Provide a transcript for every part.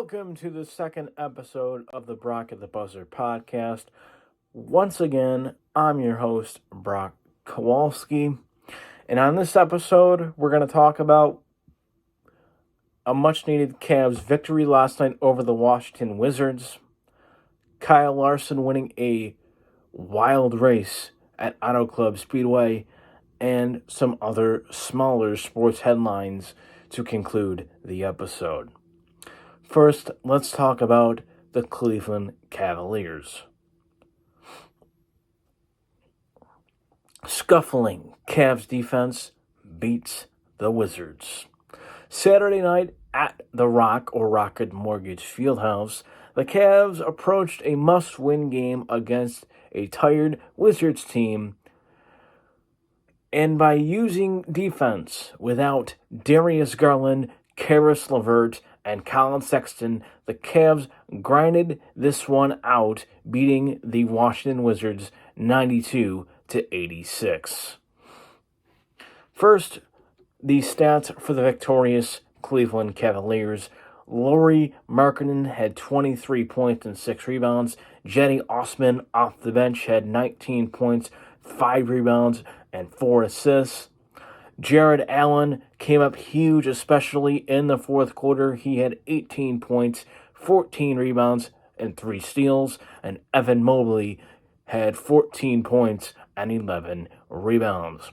Welcome to the second episode of the Brock at the Buzzer podcast. Once again, I'm your host, Brock Kowalski. And on this episode, we're going to talk about a much-needed Cavs victory last night over the Washington Wizards, Kyle Larson winning a wild race at Auto Club Speedway, and some other smaller sports headlines to conclude the episode. First, let's talk about the Cleveland Cavaliers. Scuffling Cavs defense beats the Wizards. Saturday night at the Rocket Mortgage Fieldhouse, the Cavs approached a must-win game against a tired Wizards team, and by using defense without Darius Garland, Karis LeVert, and Colin Sexton, the Cavs grinded this one out, beating the Washington Wizards 92-86. First, the stats for the victorious Cleveland Cavaliers. Lauri Markkanen had 23 points and 6 rebounds. Cedi Osman off the bench had 19 points, 5 rebounds, and 4 assists. Jarrett Allen came up huge, especially in the fourth quarter. He had 18 points, 14 rebounds, and 3 steals. And Evan Mobley had 14 points and 11 rebounds.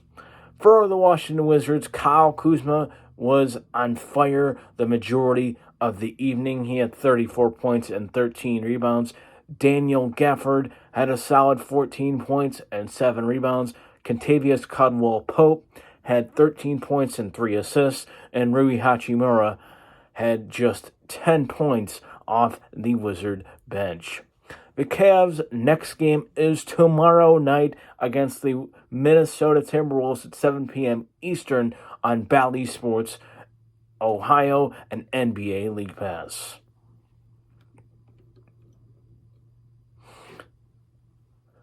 For the Washington Wizards, Kyle Kuzma was on fire the majority of the evening. He had 34 points and 13 rebounds. Daniel Gafford had a solid 14 points and 7 rebounds. Kentavious Caldwell-Pope had 13 points and 3 assists, and Rui Hachimura had just 10 points off the Wizard bench. The Cavs' next game is tomorrow night against the Minnesota Timberwolves at 7 p.m. Eastern on Bally Sports, Ohio, and NBA League Pass.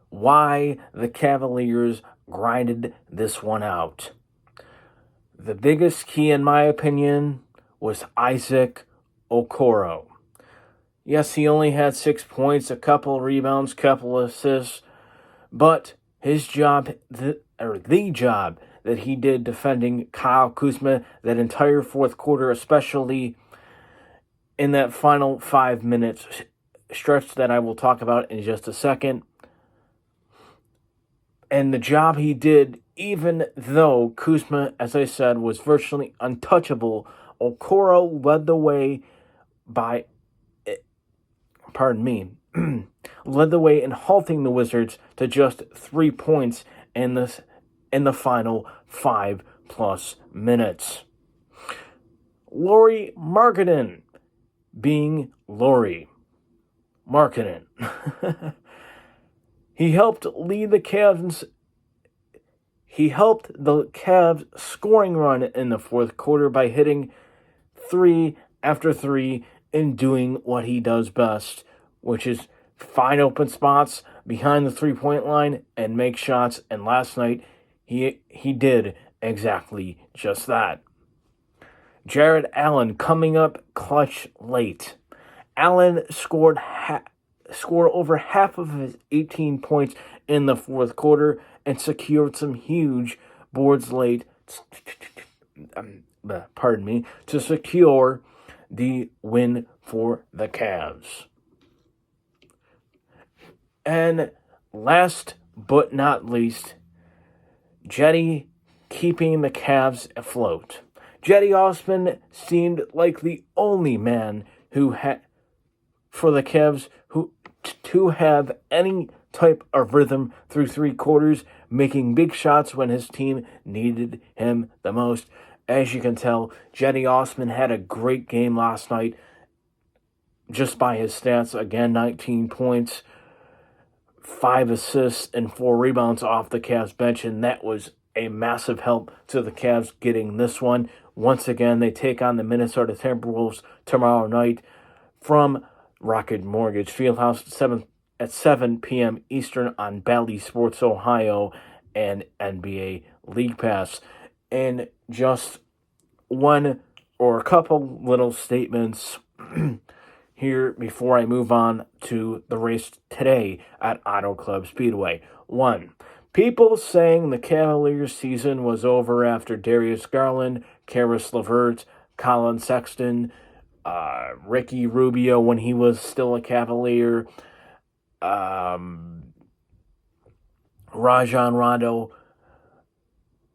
Why the Cavaliers grinded this one out. The biggest key, in my opinion, was Isaac Okoro. Yes, he only had 6 points, a couple rebounds, couple assists, but his job, the job that he did defending Kyle Kuzma, that entire fourth quarter, especially in that final 5 minutes stretch that I will talk about in just a second, and the job he did, even though Kuzma, as I said, was virtually untouchable, Okoro led the way led the way in halting the Wizards to just 3 points in the final 5+ minutes. Lauri Markkanen, being Lauri Markkanen. He helped lead the Cavs. He helped the Cavs scoring run in the fourth quarter by hitting 3 after 3 and doing what he does best, which is find open spots behind the 3-point line and make shots. And last night, he did exactly just that. Jarrett Allen coming up clutch late. Allen scored over half of his 18 points in the fourth quarter and secured some huge boards late, to secure the win for the Cavs. And last but not least, Cedi keeping the Cavs afloat. Cedi Osman seemed like the only man for the Cavs to have any type of rhythm through 3 quarters, making big shots when his team needed him the most. As you can tell, Cedi Osman had a great game last night, just by his stats. Again, 19 points, 5 assists, and 4 rebounds off the Cavs bench, and that was a massive help to the Cavs getting this one. Once again, they take on the Minnesota Timberwolves tomorrow night from Rocket Mortgage Fieldhouse at 7 p.m. Eastern on Bally Sports Ohio and NBA League Pass. And just one or a couple little statements here before I move on to the race today at Auto Club Speedway. 1. People saying the Cavaliers' season was over after Darius Garland, Karis LeVert, Colin Sexton, Ricky Rubio when he was still a Cavalier, Rajon Rondo,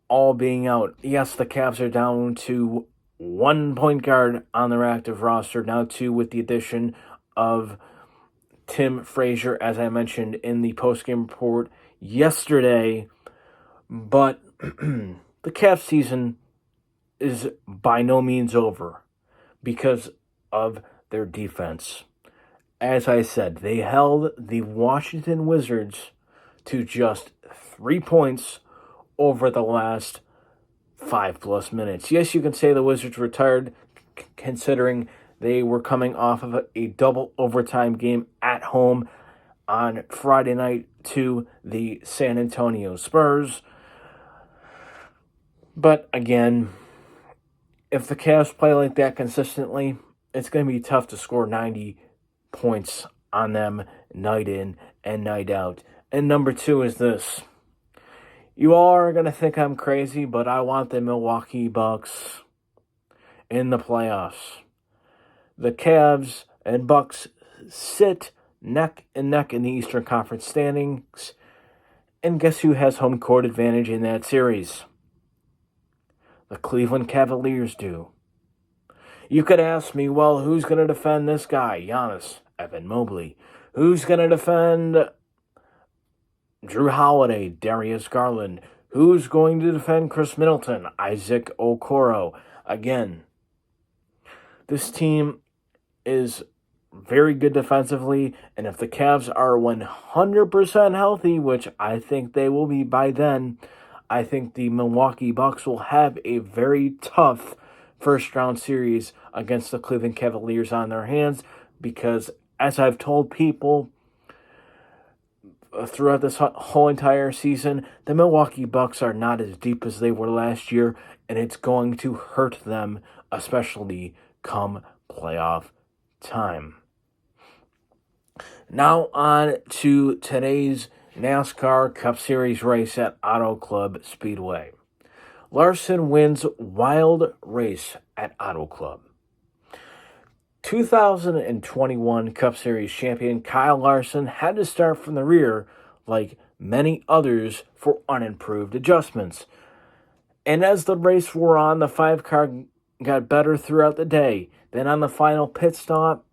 all being out. Yes, the Cavs are down to 1 point guard on their active roster, now 2 with the addition of Tim Frazier, as I mentioned in the postgame report yesterday. But the Cavs season is by no means over because of their defense. As I said, they held the Washington Wizards to just 3 points over the last 5+ minutes. Yes, you can say the Wizards were tired, considering they were coming off of a double overtime game at home on Friday night to the San Antonio Spurs. But again, if the Cavs play like that consistently, it's going to be tough to score 90 points on them night in and night out. And number 2 is this. You all are going to think I'm crazy, but I want the Milwaukee Bucks in the playoffs. The Cavs and Bucks sit neck and neck in the Eastern Conference standings, and guess who has home court advantage in that series? The Cleveland Cavaliers do. You could ask me, well, who's going to defend this guy, Giannis, Evan Mobley? Who's going to defend Drew Holiday, Darius Garland? Who's going to defend Chris Middleton, Isaac Okoro? Again, this team is very good defensively, and if the Cavs are 100% healthy, which I think they will be by then, I think the Milwaukee Bucks will have a very tough first-round series against the Cleveland Cavaliers on their hands because, as I've told people throughout this whole entire season, the Milwaukee Bucks are not as deep as they were last year, and it's going to hurt them, especially come playoff time. Now on to today's NASCAR Cup Series race at Auto Club Speedway. Larson wins wild race at Auto Club. 2021 Cup Series champion Kyle Larson had to start from the rear like many others for unimproved adjustments. And as the race wore on, the 5-car got better throughout the day. Then on the final pit stop,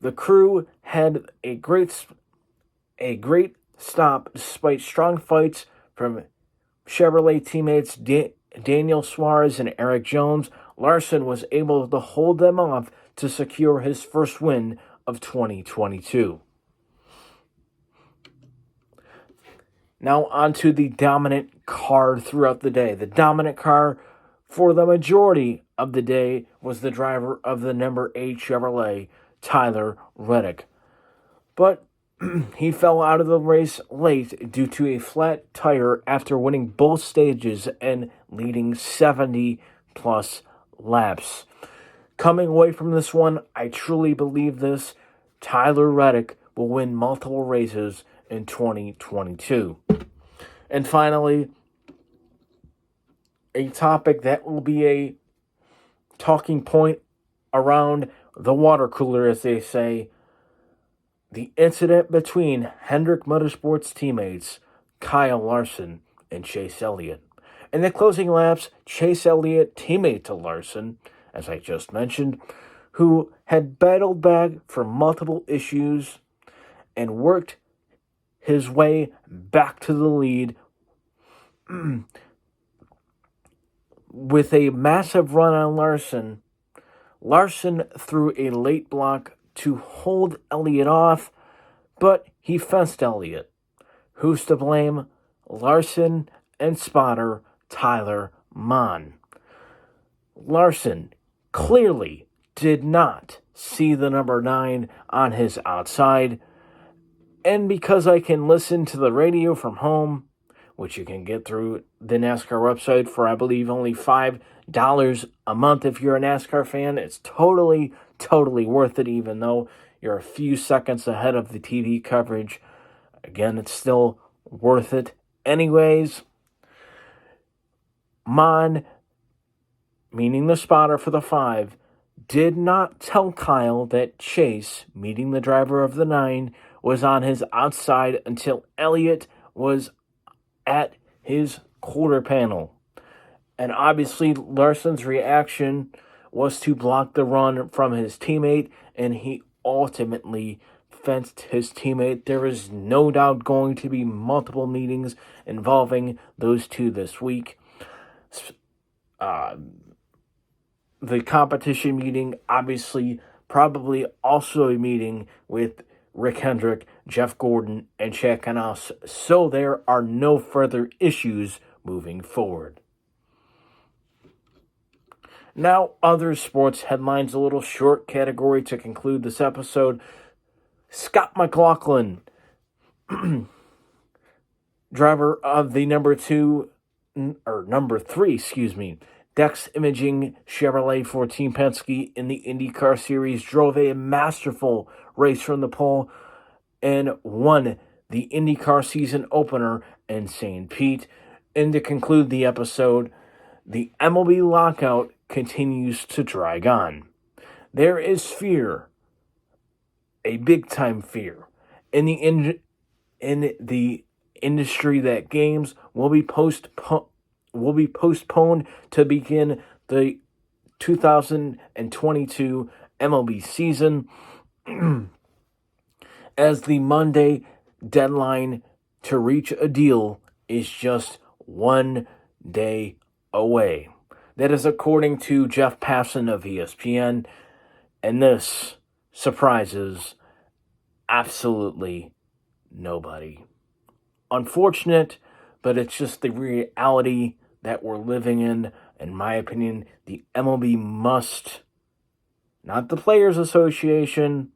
the crew had a great stop despite strong fights from Chevrolet teammates Daniel Suarez and Eric Jones. Larson was able to hold them off to secure his first win of 2022. Now on to the dominant car throughout the day. The dominant car for the majority of the day was the driver of the number 8 Chevrolet, Tyler Reddick. But he fell out of the race late due to a flat tire after winning both stages and leading 70+ laps. Coming away from this one, I truly believe this. Tyler Reddick will win multiple races in 2022. And finally, a topic that will be a talking point around the water cooler, as they say, the incident between Hendrick Motorsports teammates Kyle Larson and Chase Elliott. In the closing laps, Chase Elliott, teammate to Larson, as I just mentioned, who had battled back for multiple issues and worked his way back to the lead with a massive run on Larson. Larson threw a late block to hold Elliott off, but he fenced Elliott. Who's to blame? Larson and spotter Tyler Mon. Larson clearly did not see the number 9 on his outside, and because I can listen to the radio from home, which you can get through the NASCAR website for, I believe, only $5 a month if you're a NASCAR fan. It's totally totally worth it, even though you're a few seconds ahead of the TV coverage. Again, it's still worth it. Anyways, Mon, meaning the spotter for the 5, did not tell Kyle that Chase, meeting the driver of the 9, was on his outside until Elliott was at his quarter panel. And obviously, Larson's reaction was to block the run from his teammate, and he ultimately fenced his teammate. There is no doubt going to be multiple meetings involving those two this week. The competition meeting, obviously, probably also a meeting with Rick Hendrick, Jeff Gordon, and Chad Knaus, so there are no further issues moving forward. Now, other sports headlines, a little short category to conclude this episode. Scott McLaughlin, driver of the number 3, Dex Imaging Chevrolet for Team Penske in the IndyCar Series, drove a masterful race from the pole and won the IndyCar season opener in St. Pete. And to conclude the episode, the MLB lockout continues to drag on. There is fear, a big-time fear, in the industry that games will be postponed to begin the 2022 MLB season, as the Monday deadline to reach a deal is just one day away. That is according to Jeff Passan of ESPN, and this surprises absolutely nobody. Unfortunate, but it's just the reality that we're living in. In my opinion, the MLB must, not the Players Association,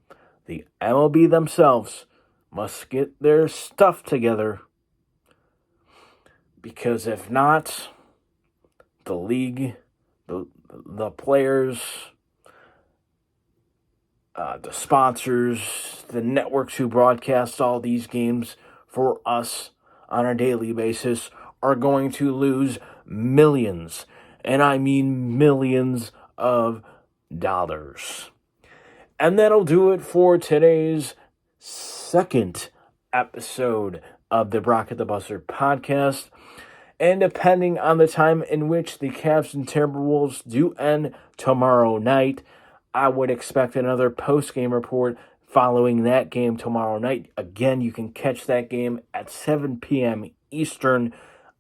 the MLB themselves must get their stuff together, because if not, the league, the players, the sponsors, the networks who broadcast all these games for us on a daily basis are going to lose millions, and I mean millions of dollars. And that'll do it for today's second episode of the Brock at the Buzzer podcast. And depending on the time in which the Cavs and Timberwolves do end tomorrow night, I would expect another post-game report following that game tomorrow night. Again, you can catch that game at 7 p.m. Eastern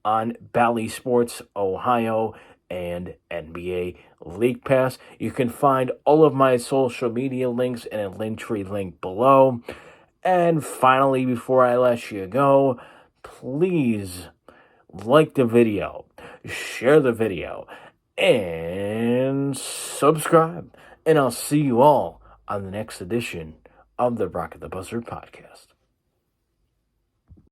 on Bally Sports Ohio and NBA League Pass. You can find all of my social media links in a Linktree link below. And finally, before I let you go, please like the video, share the video, and subscribe. And I'll see you all on the next edition of the Brock at the Buzzer podcast.